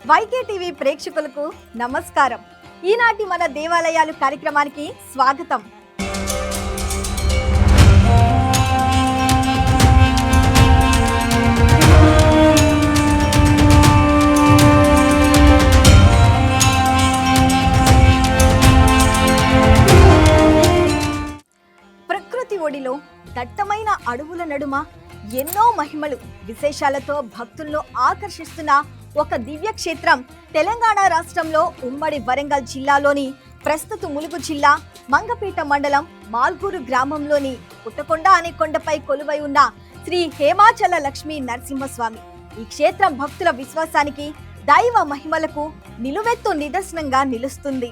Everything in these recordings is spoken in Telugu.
వైకే టీవీ ప్రేక్షకులకు నమస్కారం. ఈనాటి మన దేవాలయాలు కార్యక్రమానికి స్వాగతం. ప్రకృతి ఒడిలో దట్టమైన అడవుల నడుమ ఎన్నో మహిమలు విశేషాలతో భక్తులను ఆకర్షిస్తున్న ఒక దివ్య క్షేత్రం తెలంగాణ రాష్ట్రంలో ఉమ్మడి వరంగల్ జిల్లాలోని ప్రస్తుత ములుగు జిల్లా మంగపేట మండలం మాల్గూరు గ్రామంలోని పుట్టకొండ అనే కొండపై కొలువై ఉన్న శ్రీ హేమాచల లక్ష్మీ నరసింహస్వామి. ఈ క్షేత్రం భక్తుల విశ్వాసానికి, దైవ మహిమలకు నిలువెత్తు నిదర్శనంగా నిలుస్తుంది.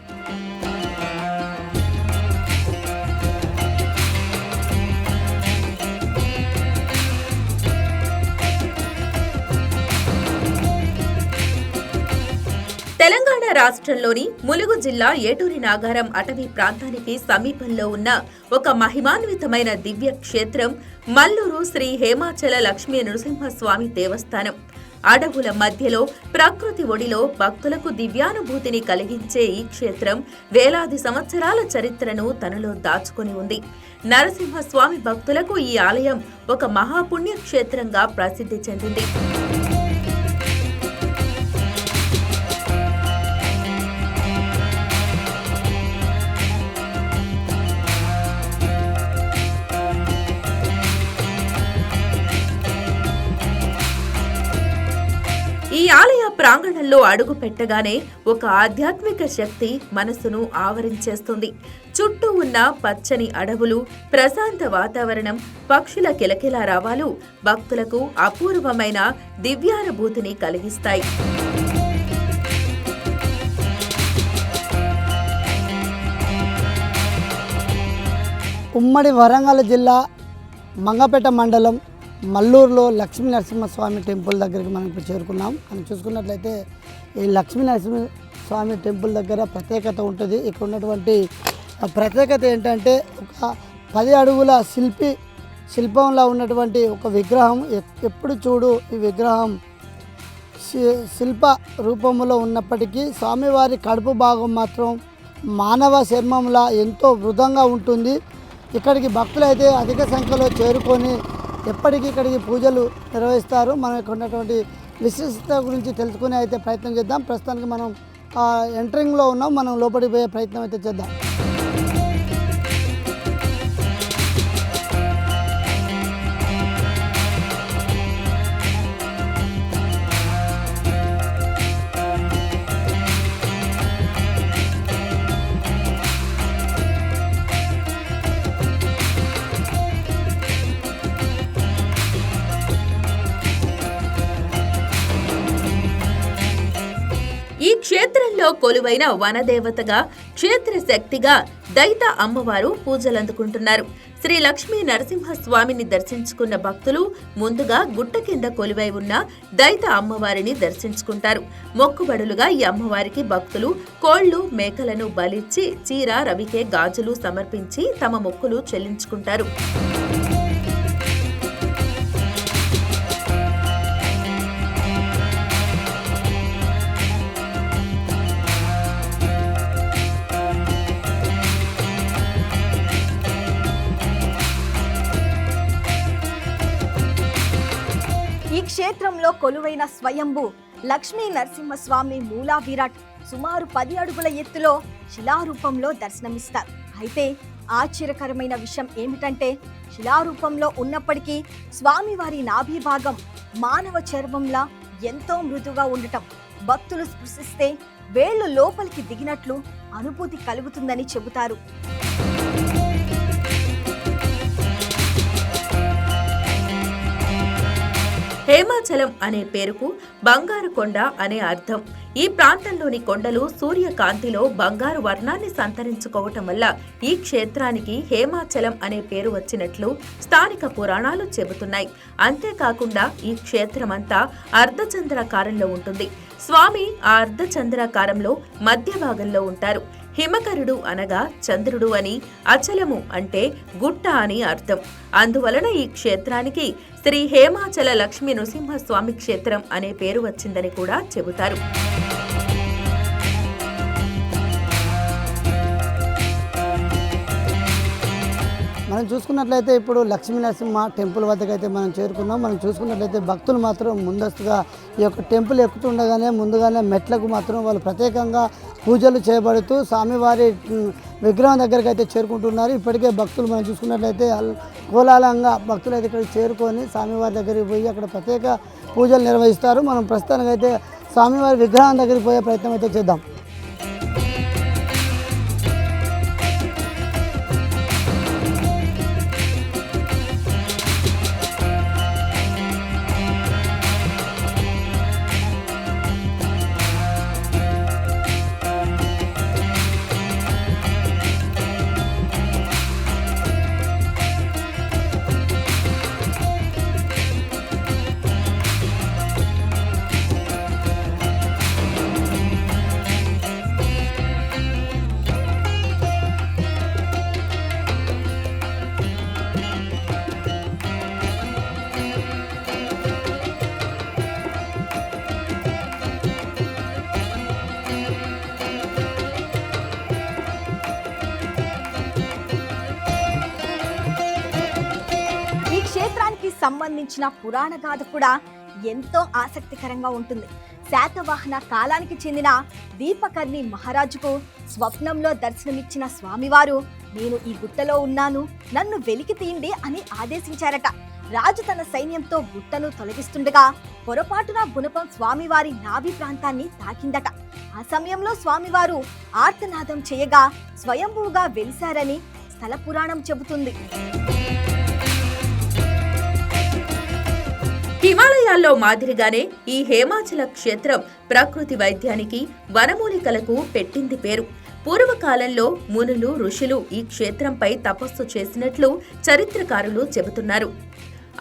తెలంగాణ రాష్ట్రంలోని ములుగు జిల్లా ఏటూరి నాగారం అటవీ ప్రాంతానికి సమీపంలో ఉన్న ఒక మహిమాన్వితమైన దివ్య క్షేత్రం మల్లూరు శ్రీ హేమాచల లక్ష్మీ నరసింహస్వామి దేవస్థానం. అడవుల మధ్యలో ప్రకృతి ఒడిలో భక్తులకు దివ్యానుభూతిని కలిగించే ఈ క్షేత్రం వేలాది సంవత్సరాల చరిత్రను తనలో దాచుకొని ఉంది. నరసింహస్వామి భక్తులకు ఈ ఆలయం ఒక మహాపుణ్య క్షేత్రంగా ప్రసిద్ధి చెందింది. ఈ ఆలయ ప్రాంగణంలో అడుగు పెట్టగానే ఒక ఆధ్యాత్మిక శక్తి మనసును ఆవరించేస్తుంది. చుట్టూ ఉన్న పచ్చని అడవులు, ప్రశాంత వాతావరణం, పక్షుల కిలకిలా రావాలు భక్తులకు అపూర్వమైన దివ్యానుభూతిని కలిగిస్తాయి. ఉమ్మడి వరంగల్ జిల్లా మంగపేట మండలం మల్లూరులో లక్ష్మీ నరసింహస్వామి టెంపుల్ దగ్గరికి మనం ఇప్పుడు చేరుకున్నాం. మనం చూసుకున్నట్లయితే ఈ లక్ష్మీ నరసింహస్వామి టెంపుల్ దగ్గర ప్రత్యేకత ఉంటుంది. ఇక్కడ ఉన్నటువంటి ప్రత్యేకత ఏంటంటే ఒక 10 అడుగుల శిల్పంలో ఉన్నటువంటి ఒక విగ్రహం. ఎప్పుడు చూడు ఈ విగ్రహం శిల్ప రూపంలో ఉన్నప్పటికీ స్వామివారి కడుపు భాగం మాత్రం మానవ చర్మంలా ఎంతో మృదంగా ఉంటుంది. ఇక్కడికి భక్తులు అయితే అధిక సంఖ్యలో చేరుకొని ఎప్పటికీ ఇక్కడికి పూజలు నిర్వహిస్తారు. మనం ఇక్కడ ఉన్నటువంటి విశిష్టత గురించి తెలుసుకునే అయితే ప్రయత్నం చేద్దాం. ప్రస్తుతానికి మనం ఎంట్రింగ్లో ఉన్నాం. మనం లోపలికి పోయే ప్రయత్నం అయితే చేద్దాం. ఈ క్షేత్రంలో కొలువైన వనదేవతగా, క్షేత్ర శక్తిగా దైత అమ్మవారు పూజలందుకుంటున్నారు. శ్రీ లక్ష్మీ నరసింహస్వామిని దర్శించుకున్న భక్తులు ముందుగా గుట్ట కింద కొలువై ఉన్న దైత అమ్మవారిని దర్శించుకుంటారు. మొక్కుబడులుగా ఈ అమ్మవారికి భక్తులు కోళ్లు, మేకలను బలిచ్చి చీర, రవికే, గాజులు సమర్పించి తమ మొక్కులు చెల్లించుకుంటారు. ఈ క్షేత్రంలో కొలువైన స్వయంభూ లక్ష్మీ నరసింహస్వామి మూలా విరాట్ సుమారు 10 అడుగుల ఎత్తులో శిలారూపంలో దర్శనమిస్తారు. అయితే ఆశ్చర్యకరమైన విషయం ఏమిటంటే శిలారూపంలో ఉన్నప్పటికీ స్వామివారి నాభి భాగం మానవ చర్మంలా ఎంతో మృదుగా ఉండటం, భక్తులు స్పృశిస్తే వేళ్లు లోపలికి దిగినట్లు అనుభూతి కలుగుతుందని చెబుతారు. హేమాచలం అనే పేరుకు బంగారు కొండ అనే అర్థం. ఈ ప్రాంతంలోని కొండలు సూర్యకాంతిలో బంగారు వర్ణాన్ని సంతరించుకోవటం వల్ల ఈ క్షేత్రానికి హేమాచలం అనే పేరు వచ్చినట్లు స్థానిక పురాణాలు చెబుతున్నాయి. అంతేకాకుండా ఈ క్షేత్రమంతా అర్ధచంద్రాకారంలో ఉంటుంది. స్వామి ఆ అర్ధచంద్రాకారంలో మధ్య భాగంలో ఉంటారు. హిమకరుడు అనగా చంద్రుడు అని, అచలము అంటే గుట్ట అని అర్థం. అందువలన ఈ క్షేత్రానికి శ్రీ హేమాచల లక్ష్మీ నృసింహస్వామి క్షేత్రం అనే పేరు వచ్చిందని కూడా చెబుతారు. మనం చూసుకున్నట్లయితే ఇప్పుడు లక్ష్మీ నరసింహ టెంపుల్ వద్దకు అయితే మనం చేరుకున్నాం. మనం చూసుకున్నట్లయితే భక్తులు మాత్రం ముందస్తుగా ఈ యొక్క టెంపుల్ ఎక్కుతుండగానే ముందుగానే మెట్లకు మాత్రం వాళ్ళు ప్రత్యేకంగా పూజలు చేయబడుతూ స్వామివారి విగ్రహం దగ్గరికి అయితే చేరుకుంటున్నారు. ఇప్పటికే భక్తులు మనం చూసుకున్నట్లయితే కోలాహలంగా భక్తులు అయితే ఇక్కడికి చేరుకొని స్వామివారి దగ్గరికి పోయి అక్కడ ప్రత్యేక పూజలు నిర్వహిస్తారు. మనం ప్రస్తుతానికైతే స్వామివారి విగ్రహం దగ్గరికి పోయే ప్రయత్నం అయితే చేద్దాం. క్షేత్రానికి సంబంధించిన పురాణ గాథ కూడా ఎంతో ఆసక్తికరంగా ఉంటుంది. శాతవాహన కాలానికి చెందిన దీపకర్ణి మహారాజుకు స్వప్నంలో దర్శనమిచ్చిన స్వామివారు, నేను ఈ గుట్టలో ఉన్నాను, నన్ను వెలికి తీయండి అని ఆదేశించారట. రాజు తన సైన్యంతో గుట్టను తొలగిస్తుండగా పొరపాటున గుణపం స్వామివారి నాభి ప్రాంతాన్ని తాకిందట. ఆ సమయంలో స్వామివారు ఆర్తనాదం చేయగా స్వయంభూగా వెలిశారని స్థల పురాణం చెబుతుంది. హిమాలయాల్లో మాదిరిగానే ఈ హేమాచల క్షేత్రం ప్రకృతి వైద్యానికి, వనమూలికలకు పెట్టింది పేరు. పూర్వకాలంలో మునులు, ఋషులు ఈ క్షేత్రంపై తపస్సు చేసినట్లు చరిత్రకారులు చెబుతున్నారు.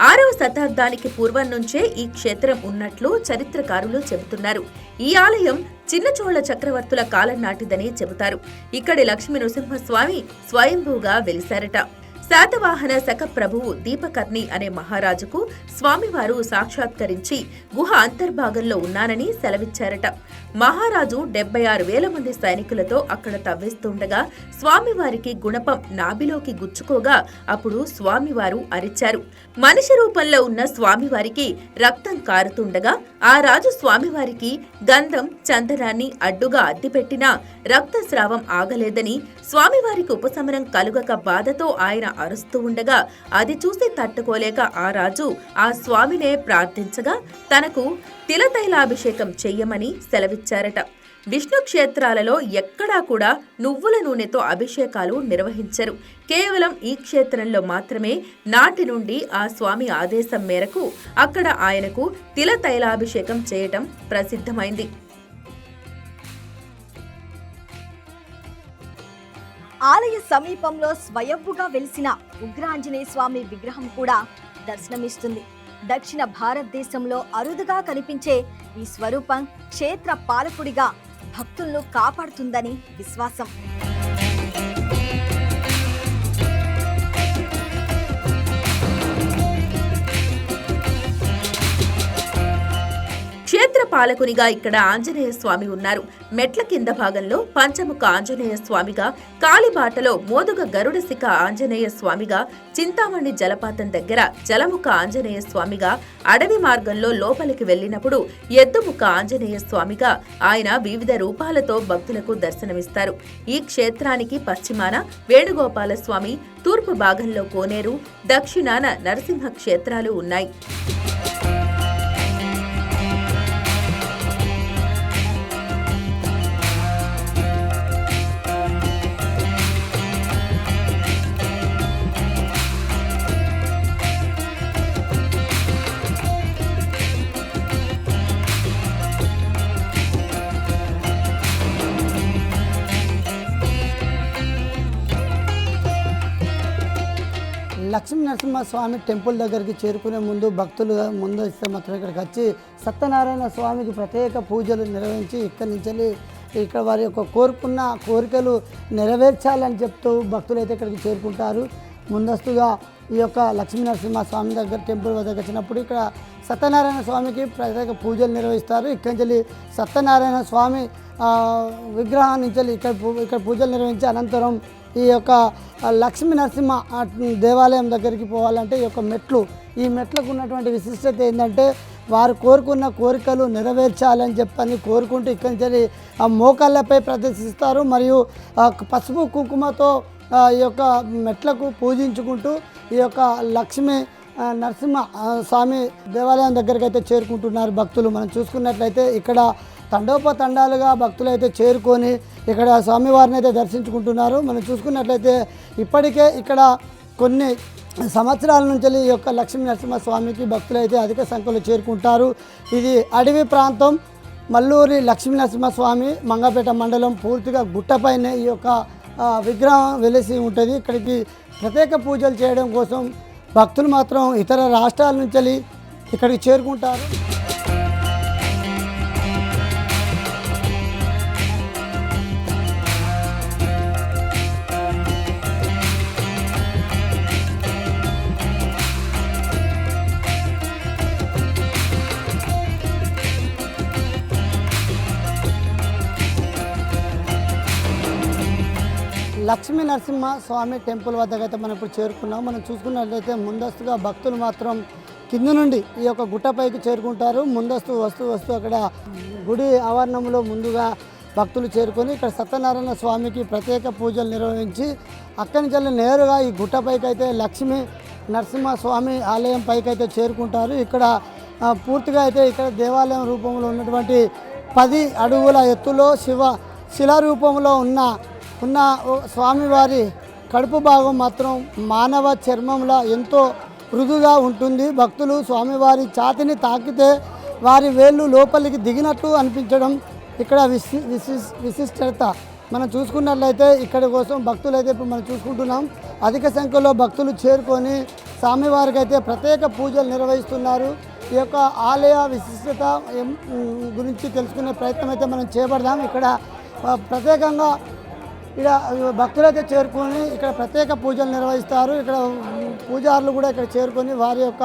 6వ శతాబ్దానికి పూర్వం నుంచే ఈ క్షేత్రం ఉన్నట్లు చరిత్రకారులు చెబుతున్నారు. ఈ ఆలయం చిన్నచోళ చక్రవర్తుల కాలం నాటిదని చెబుతారు. ఇక్కడి లక్ష్మీ నృసింహస్వామి స్వయంభూగా వెలిశారట. శాతవాహన శక ప్రభువు దీపకర్ణి అనే మహారాజుకు స్వామివారు సాక్షాత్కరించి గుహ అంతర్భాగంలో ఉన్నానని సెలవిచ్చారట. మహారాజు 76,000 మంది సైనికులతో అక్కడ తవ్వేస్తుండగా స్వామివారికి గుణపం నాభిలోకి గుచ్చుకోగా అప్పుడు స్వామివారు అరిచారు. మనిషి రూపంలో ఉన్న స్వామివారికి రక్తం కారుతుండగా ఆ రాజు స్వామివారికి గంధం, చందనాన్ని అడ్డుగా అద్దిపెట్టినా రక్తస్రావం ఆగలేదని, స్వామివారికి ఉపశమనం కలుగక బాధతో ఆయన అరుస్తూ ఉండగా అది చూసి తట్టుకోలేక ఆ రాజు ఆ స్వామినే ప్రార్థించగా తనకు తిలతైలాభిషేకం చెయ్యమని సెలవిచ్చారట. విష్ణు క్షేత్రాలలో ఎక్కడా కూడా నువ్వుల నూనెతో అభిషేకాలు నిర్వహించరు. కేవలం ఈ క్షేత్రంలో మాత్రమే నాటి నుండి ఆ స్వామి ఆదేశం మేరకు అక్కడ ఆయనకు తిలతైలాభిషేకం చేయటం ప్రసిద్ధమైంది. ఆలయ సమీపంలో స్వయంభుగా వెలిసిన ఉగ్రాంజనేయ స్వామి విగ్రహం కూడా దర్శనమిస్తుంది. దక్షిణ భారతదేశంలో అరుదుగా కనిపించే ఈ స్వరూపం క్షేత్ర పాలకుడిగా భక్తులను కాపాడుతుందని విశ్వాసం. క్షేత్ర పాలకునిగా ఇక్కడ ఆంజనేయ స్వామి ఉన్నారు. మెట్ల కింద భాగంలో పంచముఖ ఆంజనేయ స్వామిగా, కాలిబాటలో మోదుగ గరుడశిఖ ఆంజనేయ స్వామిగా, చింతామణి జలపాతం దగ్గర జలముఖ ఆంజనేయ స్వామిగా, అడవి మార్గంలో లోపలికి వెళ్లినప్పుడు ఎద్దుముఖ ఆంజనేయ స్వామిగా ఆయన వివిధ రూపాలతో భక్తులకు దర్శనమిస్తారు. ఈ క్షేత్రానికి పశ్చిమాన వేణుగోపాల స్వామి, తూర్పు భాగంలో కోనేరు, దక్షిణాన నరసింహ క్షేత్రాలు ఉన్నాయి. లక్ష్మీ నరసింహస్వామి టెంపుల్ దగ్గరికి చేరుకునే ముందు భక్తులు ముందు ఇస్తే మాత్రం ఇక్కడికి వచ్చి సత్యనారాయణ స్వామికి ప్రత్యేక పూజలు నిర్వహించి ఇక్కడి నుంచి ఇక్కడ వారి యొక్క కోరుకున్న కోరికలు నెరవేర్చాలని చెప్తూ భక్తులు అయితే ఇక్కడికి చేరుకుంటారు. ముందస్తుగా ఈ యొక్క లక్ష్మీ నరసింహస్వామి దగ్గర టెంపుల్ వద్దకు వచ్చినప్పుడు ఇక్కడ సత్యనారాయణ స్వామికి ప్రత్యేక పూజలు నిర్వహిస్తారు. ఇక్కడి నుంచి సత్యనారాయణ స్వామి విగ్రహాన్ని నుంచి ఇక్కడ పూజలు నిర్వహించి అనంతరం ఈ యొక్క లక్ష్మీ నరసింహ దేవాలయం దగ్గరికి పోవాలంటే ఈ యొక్క మెట్లు, ఈ మెట్లకు ఉన్నటువంటి విశిష్టత ఏంటంటే వారు కోరుకున్న కోరికలు నెరవేర్చాలని చెప్పని కోరుకుంటూ ఇక్కడి నుంచి ఆ మోకాళ్ళపై ప్రదర్శిస్తారు. మరియు పసుపు కుంకుమతో ఈ యొక్క మెట్లకు పూజించుకుంటూ ఈ యొక్క లక్ష్మీ నరసింహ స్వామి దేవాలయం దగ్గరికి అయితే చేరుకుంటున్నారు భక్తులు. మనం చూసుకున్నట్లయితే ఇక్కడ తండోపతండాలుగా భక్తులు అయితే చేరుకొని ఇక్కడ స్వామివారిని అయితే దర్శించుకుంటున్నారు. మనం చూసుకున్నట్లయితే ఇప్పటికే ఇక్కడ కొన్ని సంవత్సరాల నుంచి ఈ యొక్క లక్ష్మీ నరసింహ స్వామికి భక్తులు అయితే అధిక సంఖ్యలో చేరుకుంటారు. ఇది అడవి ప్రాంతం, మల్లూరి లక్ష్మీ నరసింహ స్వామి మంగపేట మండలం పూర్తిగా గుట్టపైనే ఈ యొక్క విగ్రహం వెలిసి ఉంటుంది. ఇక్కడికి ప్రత్యేక పూజలు చేయడం కోసం భక్తులు మాత్రం ఇతర రాష్ట్రాల నుంచి ఇక్కడికి చేరుకుంటారు. లక్ష్మీ నరసింహ స్వామి టెంపుల్ వద్దకు అయితే మనం ఇప్పుడు చేరుకున్నాం. మనం చూసుకున్నట్లయితే ముందస్తుగా భక్తులు మాత్రం కింద నుండి ఈ యొక్క గుట్టపైకి చేరుకుంటారు. ముందస్తు వస్తూ అక్కడ గుడి ఆవరణంలో ముందుగా భక్తులు చేరుకొని ఇక్కడ సత్యనారాయణ స్వామికి ప్రత్యేక పూజలు నిర్వహించి అక్కడి నుంచి నేరుగా ఈ గుట్టపైకి అయితే లక్ష్మీ నరసింహ స్వామి ఆలయం పైకి అయితే చేరుకుంటారు. ఇక్కడ పూర్తిగా అయితే ఇక్కడ దేవాలయం రూపంలో ఉన్నటువంటి 10 అడుగుల ఎత్తులో శిలా రూపంలో ఉన్న స్వామివారి కడుపు భాగం మాత్రం మానవ చర్మంలా ఎంతో మృదుగా ఉంటుంది. భక్తులు స్వామివారి ఛాతిని తాకితే వారి వేళ్ళు లోపలికి దిగినట్టు అనిపించడం ఇక్కడ విశిష్టత. మనం చూసుకున్నట్లయితే ఇక్కడ కోసం భక్తులు అయితే ఇప్పుడు మనం చూసుకుంటున్నాం. అధిక సంఖ్యలో భక్తులు చేరుకొని స్వామివారికి అయితే ప్రత్యేక పూజలు నిర్వహిస్తున్నారు. ఈ యొక్క ఆలయ విశిష్టత గురించి తెలుసుకునే ప్రయత్నం అయితే మనం చేపడదాం. ఇక్కడ ప్రత్యేకంగా ఇక్కడ భక్తులైతే చేరుకొని ఇక్కడ ప్రత్యేక పూజలు నిర్వహిస్తారు. ఇక్కడ పూజారులు కూడా ఇక్కడ చేరుకొని వారి యొక్క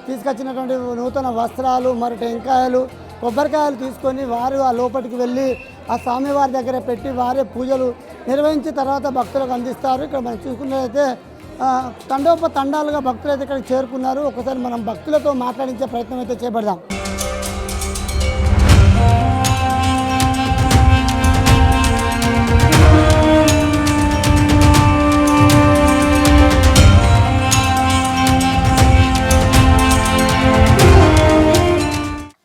తీసుకొచ్చినటువంటి నూతన వస్త్రాలు, మరి టెంకాయలు, కొబ్బరికాయలు తీసుకొని వారు ఆ లోపలికి వెళ్ళి ఆ స్వామివారి దగ్గర పెట్టి వారే పూజలు నిర్వహించి తర్వాత భక్తులకు అందిస్తారు. ఇక్కడ మనం చూసుకున్నట్లయితే తండోపతండాలుగా భక్తులు అయితే ఇక్కడికి చేరుకున్నారు. ఒకసారి మనం భక్తులతో మాట్లాడించే ప్రయత్నం అయితే చేపడదాం.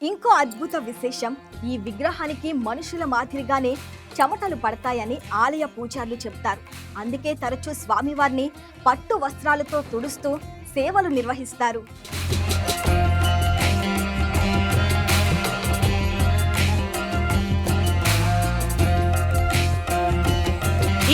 ఇంకో అద్భుత విశేషం, ఈ విగ్రహానికి మనుషుల మాదిరిగానే చెమటలు పడతాయని ఆలయ పూజారులు చెప్తారు. అందుకే తరచూ స్వామివారిని పట్టు వస్త్రాలతో తుడుస్తూ సేవలు నిర్వహిస్తారు.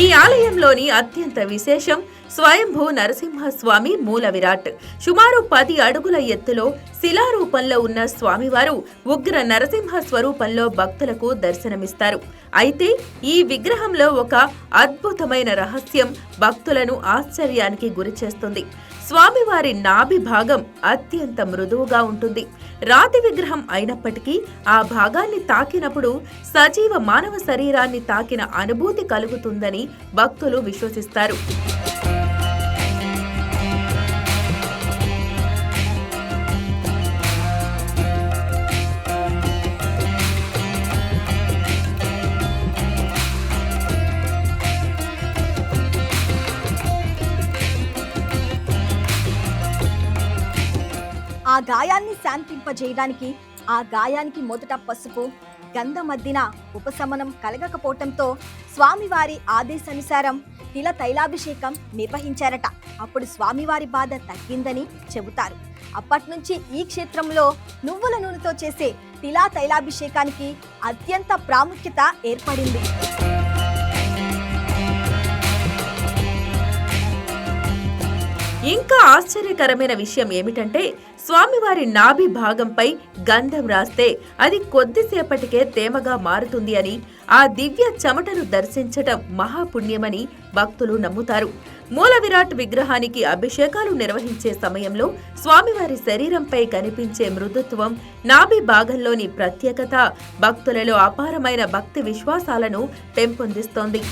ఈ ఆలయంలోని అత్యంత విశేషం స్వయంభూ నరసింహస్వామి మూల విరాట్. సుమారు 10 అడుగుల ఎత్తులో శిలారూపంలో ఉన్న స్వామివారు ఉగ్ర నరసింహ స్వరూపంలో భక్తులకు దర్శనమిస్తారు. అయితే ఈ విగ్రహంలో ఒక అద్భుతమైన రహస్యం భక్తులను ఆశ్చర్యానికి గురిచేస్తుంది. స్వామివారి నాభి భాగం అత్యంత మృదువుగా ఉంటుంది. రాతి విగ్రహం అయినప్పటికీ ఆ భాగాన్ని తాకినప్పుడు సజీవ మానవ శరీరాన్ని తాకిన అనుభూతి కలుగుతుందని భక్తులు విశ్వసిస్తారు. ఆ గాయాన్ని శాంతింపజేయడానికి ఆ గాయానికి మొదట పసుపు, గంధమద్దిన ఉపశమనం కలగకపోవటంతో స్వామివారి ఆదేశానుసారం తిల తైలాభిషేకం నిర్వహించారట. అప్పుడు స్వామివారి బాధ తగ్గిందని చెబుతారు. అప్పటి నుంచి ఈ క్షేత్రంలో నువ్వుల నూనెతో చేసే తిలా తైలాభిషేకానికి అత్యంత ప్రాముఖ్యత ఏర్పడింది. ఇంకా ఆశ్చర్యకరమైన విషయం ఏమిటంటే స్వామివారి నాభి భాగంపై గంధం రాస్తే అది కొద్దిసేపటికే తేమగా మారుతుంది అని, ఆ దివ్య చెమటను దర్శించటం మహాపుణ్యమని భక్తులు నమ్ముతారు. మూల విరాట్ విగ్రహానికి అభిషేకాలు నిర్వహించే సమయంలో స్వామివారి శరీరంపై కనిపించే మృదుత్వం, నాభి భాగంలోని ప్రత్యేకత భక్తులలో అపారమైన భక్తి విశ్వాసాలను పెంపొందిస్తోంది.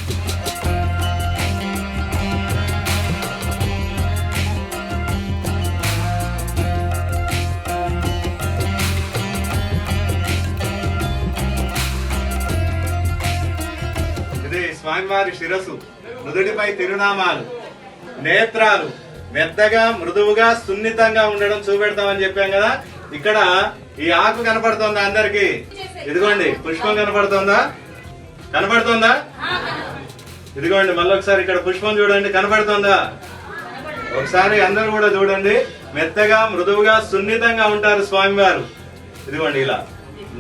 స్వామివారి శిరస్సు, నుదుటిపై తిరునామాలు, నేత్రాలు మెత్తగా మృదువుగా సున్నితంగా ఉండడం చూపెడతామని చెప్పాం కదా. ఇక్కడ ఈ ఆకు కనపడుతుందా అందరికి? ఇదిగోండి పుష్పం కనపడుతుందా? కనపడుతుందా? ఇదిగోండి మళ్ళీ ఒకసారి ఇక్కడ పుష్పం చూడండి, కనపడుతుందా? ఒకసారి అందరూ కూడా చూడండి. మెత్తగా మృదువుగా సున్నితంగా ఉంటారు స్వామివారు. ఇదిగోండి ఇలా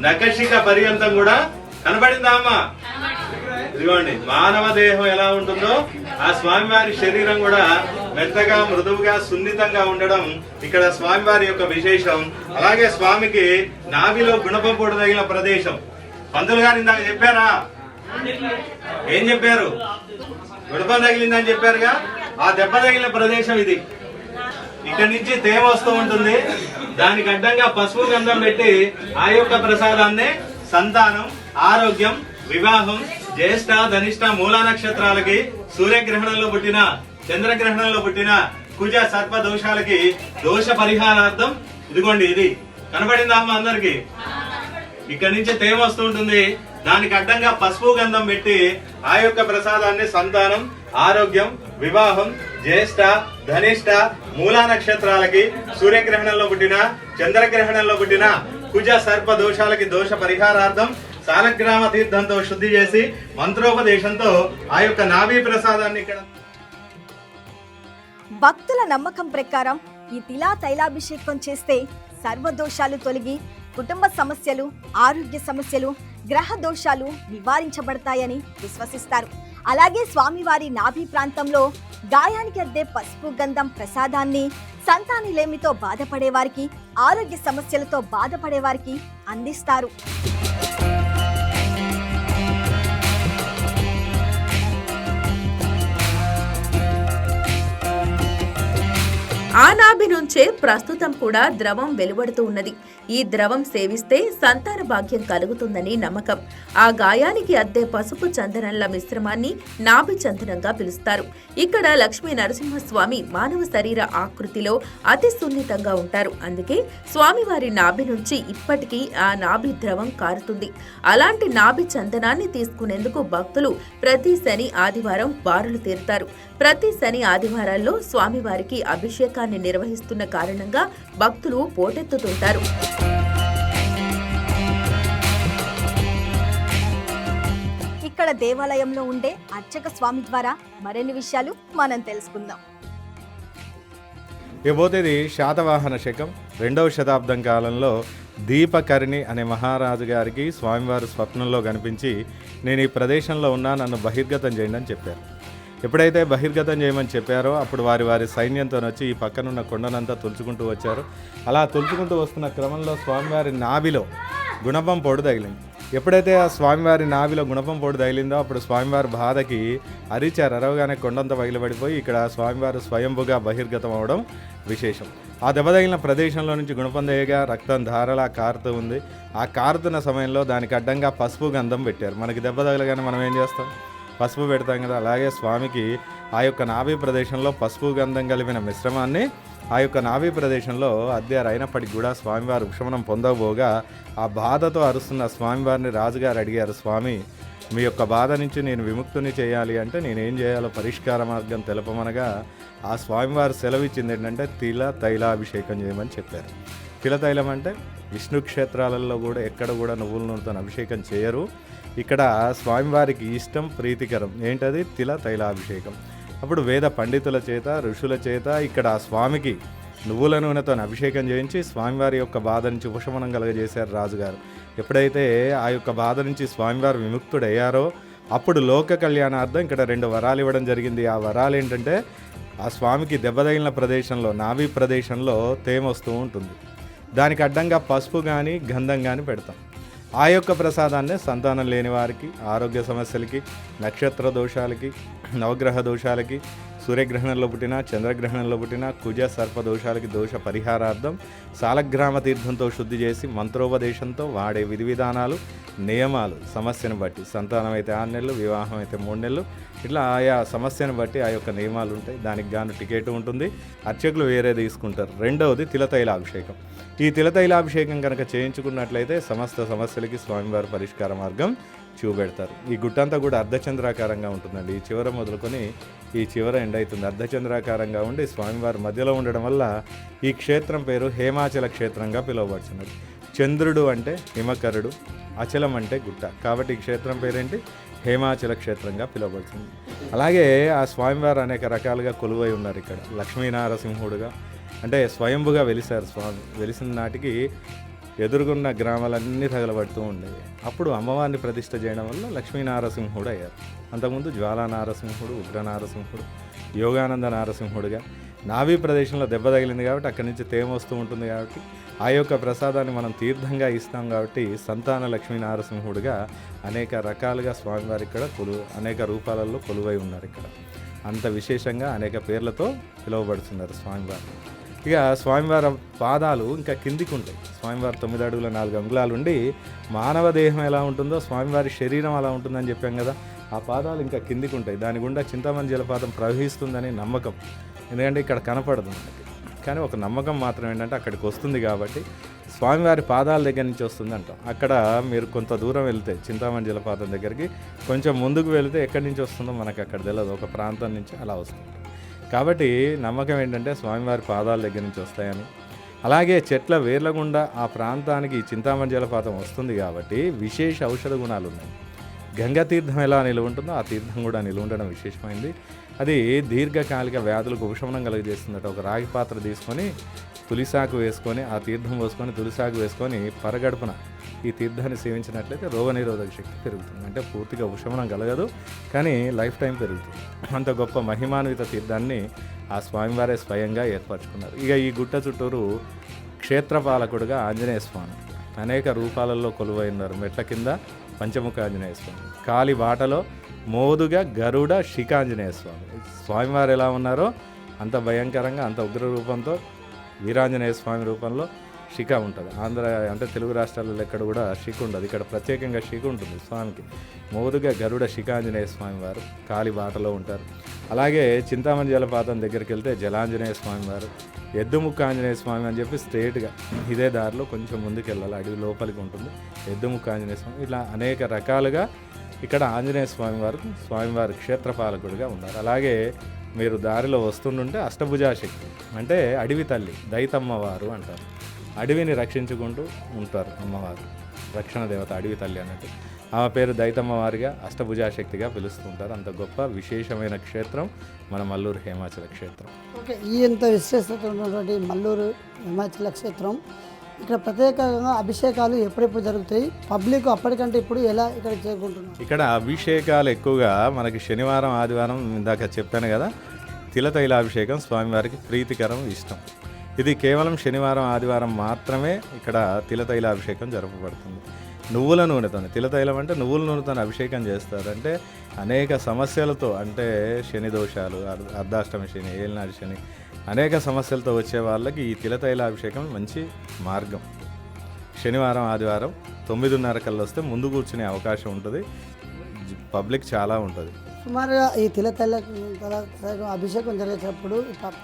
నఖశిఖ పర్యంతం కూడా కనపడిందా అమ్మా? ఇదిగోండి మానవ దేహం ఎలా ఉంటుందో ఆ స్వామివారి శరీరం కూడా మెత్తగా మృదువుగా సున్నితంగా ఉండడం ఇక్కడ స్వామివారి యొక్క విశేషం. అలాగే స్వామికి నాభిలో గుణపం పొడి తగిలిన ప్రదేశం పంతులు గారు ఇందాక చెప్పారా? ఏం చెప్పారు? గుణపం తగిలిందని చెప్పారుగా. ఆ దెబ్బ తగిలిన ప్రదేశం ఇది. ఇక్కడి నుంచి తేమ వస్తూ ఉంటుంది. దానికి అడ్డంగా పసుపు గంధం పెట్టి ఆ యొక్క ప్రసాదాన్ని సంతానం, ఆరోగ్యం, వివాహం, జ్యేష్ఠ, ధనిష్ట, మూలా నక్షత్రాలకి, సూర్యగ్రహణంలో పుట్టిన, చంద్రగ్రహణంలో పుట్టిన, కుజ సర్ప దోషాలకి దోష పరిహారార్థం ఇదిగోండి ఇది కనబడిందా అమ్మ అందరికి? ఇక్కడి నుంచి తేమ వస్తూ ఉంటుంది. దానికి అడ్డంగా పసుపు గంధం పెట్టి ఆ యొక్క ప్రసాదాన్ని సంతానం, ఆరోగ్యం, వివాహం, జ్యేష్ఠ, ధనిష్ట, మూలా నక్షత్రాలకి, సూర్యగ్రహణంలో పుట్టిన, చంద్రగ్రహణంలో పుట్టిన, కుజ సర్ప దోషాలకి దోష పరిహారార్థం సాలగ్రామ తీర్థంతో శుద్ధి చేసి మంత్రోపదేశంతో ఆ యొక్క నాభి ప్రసాదాన్ని ఇక్కడ భక్తుల నమ్మకం ప్రకారం ఈ తిలా తైలాభిషేకం చేస్తే సర్వదోషాలు తొలగి కుటుంబ సమస్యలు, ఆరోగ్య సమస్యలు, గ్రహ దోషాలు నివారించబడతాయని విశ్వసిస్తారు. అలాగే స్వామివారి నాభి ప్రాంతంలో గాయానికి అద్దే పసుపు గంధం ప్రసాదాన్ని సంతానలేమితో బాధపడేవారికి, ఆరోగ్య సమస్యలతో బాధపడేవారికి అందిస్తారు. ఆ నాభి నుంచే ప్రస్తుతం కూడా ద్రవం వెలువడుతూ ఉన్నది. ఈ ద్రవం సేవిస్తే సంతాన భాగ్యం కలుగుతుందని నమ్మకం. ఆ గాయానికి అద్దే పసుపు చందనంల మిశ్రమాన్ని నాభి చందనంగా పిలుస్తారు. ఇక్కడ లక్ష్మీ నరసింహస్వామి మానవ శరీర ఆకృతిలో అతి సున్నితంగా ఉంటారు. అందుకే స్వామివారి నాభి నుంచి ఇప్పటికీ ఆ నాభి ద్రవం కారుతుంది. అలాంటి నాభి చందనాన్ని తీసుకునేందుకు భక్తులు ప్రతి శని, ఆదివారం బారులు తీరుతారు. ప్రతి శని, ఆదివారాల్లో స్వామివారికి అభిషేకాన్ని నిర్వహిస్తున్న కారణంగా భక్తులు పోటెత్తుతుంటారు. ఇక్కడ దేవాలయంలో ఉండే అర్చక స్వామి ద్వారా మరిన్ని విషయాలు మనం తెలుసుకుందాం. ఇకపోతే శాతవాహన శకం 2వ శతాబ్దం కాలంలో దీపకర్ణి అనే మహారాజు గారికి స్వామివారు స్వప్నంలో కనిపించి నేను ఈ ప్రదేశంలో ఉన్నా, నన్ను బహిర్గతం చేయండి అని చెప్పారు. ఎప్పుడైతే బహిర్గతం చేయమని చెప్పారో అప్పుడు వారి సైన్యంతో వచ్చి ఈ పక్కనున్న కొండనంతా తులుచుకుంటూ వచ్చారు. అలా తులుచుకుంటూ వస్తున్న క్రమంలో స్వామివారి నాభిలో గుణపం పొడి తగిలింది. ఎప్పుడైతే ఆ స్వామివారి నాభిలో గుణపం పొడి తగిలిందో అప్పుడు స్వామివారి బాధకి అరిచారు. అరవగానే కొండంతా పగిలిపడిపోయి ఇక్కడ స్వామివారు స్వయంభుగా బహిర్గతం అవడం విశేషం. ఆ దెబ్బ తగిలిన ప్రదేశంలో నుంచి గుణపం దేయగా రక్తం ధారలా కారుతూ ఉంది. ఆ కారుతున్న సమయంలో దానికి అడ్డంగా పసుపు గంధం పెట్టారు. మనకి దెబ్బ తగలగానే మనం ఏం చేస్తాం? పసుపు పెడతాం కదా. అలాగే స్వామికి ఆ యొక్క నాభి ప్రదేశంలో పసుపు గంధం కలిపిన మిశ్రమాన్ని ఆ యొక్క నాభి ప్రదేశంలో అద్దారు. అయినప్పటికీ కూడా స్వామివారు ఉపశమనం పొందబోగా ఆ బాధతో అరుస్తున్న స్వామివారిని రాజుగారు అడిగారు, స్వామి మీ యొక్క బాధ నుంచి నేను విముక్తుని చేయాలి అంటే నేనేం చేయాలో పరిష్కార మార్గం తెలపమనగా ఆ స్వామివారు సెలవిచ్చింది ఏంటంటే తిల తైలాభిషేకం చేయమని చెప్పారు. తిల తైలం అంటే విష్ణు క్షేత్రాలలో కూడా ఎక్కడ కూడా నువ్వుల నూనెతో అభిషేకం చేయరు. ఇక్కడ స్వామివారికి ఇష్టం, ప్రీతికరం ఏంటది? తిల తైలాభిషేకం. అప్పుడు వేద పండితుల చేత, ఋషుల చేత ఇక్కడ స్వామికి నువ్వుల నూనెతో అభిషేకం చేయించి స్వామివారి యొక్క బాధ నుంచి ఉపశమనం కలగజేశారు రాజుగారు. ఎప్పుడైతే ఆ యొక్క బాధ నుంచి స్వామివారు విముక్తుడయ్యారో అప్పుడు లోక కళ్యాణార్థం ఇక్కడ 2 వరాలు ఇవ్వడం జరిగింది. ఆ వరాలు ఏంటంటే ఆ స్వామికి దెబ్బ తగిలిన ప్రదేశంలో, నాభి ప్రదేశంలో తేమ వస్తూ ఉంటుంది. దానికి అడ్డంగా పసుపు కానీ గంధం కానీ పెడతాం. ఆ యొక్క ప్రసాదాన్ని సంతానం లేని వారికి, ఆరోగ్య సమస్యలకి, నక్షత్ర దోషాలకి, నవగ్రహ దోషాలకి, సూర్యగ్రహణంలో పుట్టిన, చంద్రగ్రహణంలో పుట్టిన, కుజ సర్ప దోషాలకి దోష పరిహారార్థం సాలగ్రామ తీర్థంతో శుద్ధి చేసి మంత్రోపదేశంతో వాడే విధి విధానాలు, నియమాలు సమస్యను బట్టి, సంతానం అయితే 6 నెలలు, వివాహం అయితే 3 నెలలు, ఇట్లా ఆయా సమస్యను బట్టి ఆ యొక్క నియమాలు ఉంటాయి. దానికి గాను టికెట్ ఉంటుంది. అర్చకులు వేరే తీసుకుంటారు. రెండవది తిలతైలాభిషేకం. ఈ తిలతైలాభిషేకం కనుక చేయించుకున్నట్లయితే సమస్త సమస్యలకి స్వామివారి పరిష్కార మార్గం చూపెడతారు. ఈ గుట్టంతా కూడా అర్ధచంద్రాకారంగా ఉంటుందండి. ఈ చివర మొదలుకొని ఈ చివర ఎండ్ అవుతుంది. అర్ధచంద్రాకారంగా ఉండి స్వామివారి మధ్యలో ఉండడం వల్ల ఈ క్షేత్రం పేరు హేమాచల క్షేత్రంగా పిలువబడుతున్నది. చంద్రుడు అంటే హిమకరుడు, అచలం అంటే గుట్ట, కాబట్టి ఈ క్షేత్రం పేరేంటి? హేమాచల క్షేత్రంగా పిలువబడుతుంది. అలాగే ఆ స్వామివారు అనేక రకాలుగా కొలువై ఉన్నారు. ఇక్కడ లక్ష్మీనారసింహుడుగా అంటే స్వయంభుగా వెలిశారు స్వామి. వెలిసిన నాటికి ఎదురుగున్న గ్రామాలన్నీ తగలబడుతూ ఉండేవి. అప్పుడు అమ్మవారిని ప్రతిష్ఠ చేయడం వల్ల లక్ష్మీనారసింహుడు అయ్యారు. అంతకుముందు జ్వాలా నారసింహుడు, ఉగ్ర నారసింహుడు, యోగానంద నారసింహుడుగా నాభి ప్రదేశంలో దెబ్బ తగిలింది కాబట్టి అక్కడి నుంచి తేమ వస్తూ ఉంటుంది కాబట్టి ఆ యొక్క ప్రసాదాన్ని మనం తీర్థంగా ఇస్తాం కాబట్టి సంతాన లక్ష్మీ నారసింహుడిగా అనేక రకాలుగా స్వామివారి ఇక్కడ అనేక రూపాలలో కొలువై ఉన్నారు. ఇక్కడ అంత విశేషంగా అనేక పేర్లతో పిలువబడుతున్నారు స్వామివారు. ఇక స్వామివారి పాదాలు ఇంకా కిందికి ఉంటాయి. స్వామివారి 9 అడుగుల 4 అంగుళాలు ఉండి మానవ దేహం ఎలా ఉంటుందో స్వామివారి శరీరం అలా ఉంటుందని చెప్పాం కదా. ఆ పాదాలు ఇంకా కిందికి ఉంటాయి. దాని గుండా చింతామణి జలపాతం ప్రవహిస్తుందని నమ్మకం. ఎందుకంటే ఇక్కడ కనపడదు మనకి, కానీ ఒక నమ్మకం మాత్రం ఏంటంటే అక్కడికి వస్తుంది కాబట్టి స్వామివారి పాదాల దగ్గర నుంచి వస్తుంది అంటాం. అక్కడ మీరు కొంత దూరం వెళ్తే చింతామణి జలపాతం దగ్గరికి కొంచెం ముందుకు వెళితే ఎక్కడి నుంచి వస్తుందో మనకు అక్కడ తెలియదు. ఒక ప్రాంతం నుంచి అలా వస్తుంది. కాబట్టి నమ్మకం ఏంటంటే స్వామివారి పాదాల దగ్గర నుంచి వస్తాయని. అలాగే చెట్ల వేర్ల గుండా ఆ ప్రాంతానికి చింతామణి జలపాతం వస్తుంది కాబట్టి విశేష ఔషధ గుణాలు ఉన్నాయి. గంగా తీర్థం ఎలా నిలువ ఉంటుందో ఆ తీర్థం కూడా నిలువ ఉండడం విశేషమైంది. అది దీర్ఘకాలిక వ్యాధులకు ఉపశమనం కలుగజేస్తుందట. ఒక రాగి పాత్ర తీసుకొని తులిసాకు వేసుకొని ఆ తీర్థం పోసుకొని తులిసాకు వేసుకొని పరగడుపున ఈ తీర్థాన్ని సేవించినట్లయితే రోగనిరోధక శక్తి పెరుగుతుంది. అంటే పూర్తిగా ఉపశమనం కలగదు, కానీ లైఫ్ టైం పెరుగుతుంది. అంత గొప్ప మహిమాన్విత తీర్థాన్ని ఆ స్వామివారే స్వయంగా ఏర్పరచుకున్నారు. ఇక ఈ గుట్ట చుట్టూరు క్షేత్రపాలకుడుగా ఆంజనేయ స్వామి అనేక రూపాలలో కొలువై ఉన్నారు. మెట్ల కింద పంచముఖ ఆంజనేయ స్వామి, కాలి బాటలో మోదుగా గరుడ శిఖాంజనేయ స్వామి. స్వామివారు ఎలా ఉన్నారో అంత భయంకరంగా అంత ఉగ్ర రూపంతో వీరాంజనేయ స్వామి రూపంలో శిఖ ఉంటుంది. ఆంధ్ర అంటే తెలుగు రాష్ట్రాలలో ఎక్కడ కూడా శిఖ ఉండదు. ఇక్కడ ప్రత్యేకంగా శిఖ ఉంటుంది స్వామికి. మోదుగా గరుడ శిఖాంజనేయ స్వామి వారు కాలి బాటలో ఉంటారు. అలాగే చింతామణి జలపాతం దగ్గరికి వెళ్తే జలాంజనేయ స్వామి వారు, ఎద్దుముక్క ఆంజనేయ స్వామి అని చెప్పి స్ట్రేట్గా ఇదే దారిలో కొంచెం ముందుకు వెళ్ళాలి, అడవి లోపలికి ఉంటుంది ఎద్దుముక్క ఆంజనేయ స్వామి. ఇలా అనేక రకాలుగా ఇక్కడ ఆంజనేయ స్వామివారి క్షేత్రపాలకుడిగా ఉన్నారు. అలాగే మీరు దారిలో వస్తుంటుంటే అష్టభుజాశక్తి అంటే అడవి తల్లి దైతమ్మవారు అంటారు. అడవిని రక్షించుకుంటూ ఉంటారు అమ్మవారు, రక్షణ దేవత అడవి తల్లి అన్నట్టు. ఆమె పేరు దైతమ్మవారిగా అష్టభుజాశక్తిగా పిలుస్తుంటారు. అంత గొప్ప విశేషమైన క్షేత్రం మన మల్లూరు హేమాచల క్షేత్రం. ఓకే, ఈ ఎంత విశేషత ఉన్నటువంటి మల్లూరు హేమాచల క్షేత్రం, ఇక్కడ ప్రత్యేకంగా అభిషేకాలు ఎప్పుడెప్పుడు జరుగుతాయి? పబ్లిక్ అప్పటికంటే ఇప్పుడు ఎలా ఇక్కడ చేరుకుంటున్నారు? ఇక్కడ అభిషేకాలు ఎక్కువగా మనకి శనివారం ఆదివారం ఇందాక చెప్పాను కదా, తిలతైలాభిషేకం స్వామివారికి ప్రీతికరం, ఇష్టం. ఇది కేవలం శనివారం ఆదివారం మాత్రమే ఇక్కడ తిలతైలాభిషేకం జరపబడుతుంది. నువ్వుల నూనెతో, తిలతైలం అంటే నువ్వుల నూనెతో అభిషేకం చేస్తారు. అంటే అనేక సమస్యలతో, అంటే శని దోషాలు, అర్ధాష్టమి శని, ఏలినాటి శని, అనేక సమస్యలతో వచ్చే వాళ్ళకి ఈ తిలతైలాభిషేకం మంచి మార్గం. శనివారం ఆదివారం 9:30 కల్లా వస్తే ముందు కూర్చునే అవకాశం ఉంటుంది. పబ్లిక్ చాలా ఉంటుంది. సుమారుగా ఈ తిలతైల అభిషేకం జరిగేటప్పుడు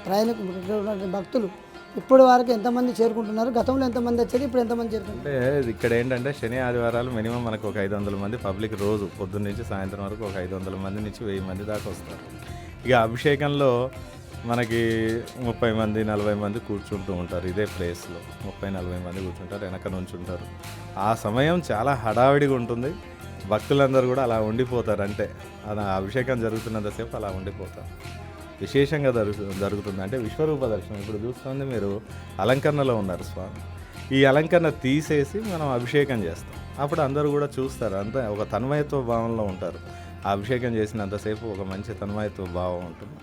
ప్రయాణికులు భక్తులు ఇప్పుడు వరకు ఎంతమంది చేరుకుంటున్నారు? గతంలో ఎంతమంది వచ్చేది, ఇప్పుడు ఎంతమంది చేరుకుంటారు? అంటే ఇక్కడ ఏంటంటే శని ఆదివారాలు మినిమం మనకు ఒక 500 మంది పబ్లిక్ రోజు పొద్దున్న నుంచి సాయంత్రం వరకు ఒక 500 మంది నుంచి 1000 మంది దాకా వస్తారు. ఇక అభిషేకంలో మనకి 30 మంది 40 మంది కూర్చుంటూ ఉంటారు. ఇదే ప్లేస్లో 30-40 మంది కూర్చుంటారు, వెనక నుంచి ఉంటారు. ఆ సమయం చాలా హడావిడిగా ఉంటుంది. భక్తులందరూ కూడా అలా ఉండిపోతారు. అంటే అలా అభిషేకం జరుగుతున్నంతసేపు అలా ఉండిపోతారు. విశేషంగా జరుగుతుంది. అంటే విశ్వరూప దర్శనం. ఇప్పుడు చూస్తుంది మీరు అలంకరణలో ఉన్నారు స్వామి. ఈ అలంకరణ తీసేసి మనం అభిషేకం చేస్తాం. అప్పుడు అందరూ కూడా చూస్తారు. అంతా ఒక తన్మయత్వ భావంలో ఉంటారు. ఆ అభిషేకం చేసినంతసేపు ఒక మంచి తన్మయత్వ భావం ఉంటుంది.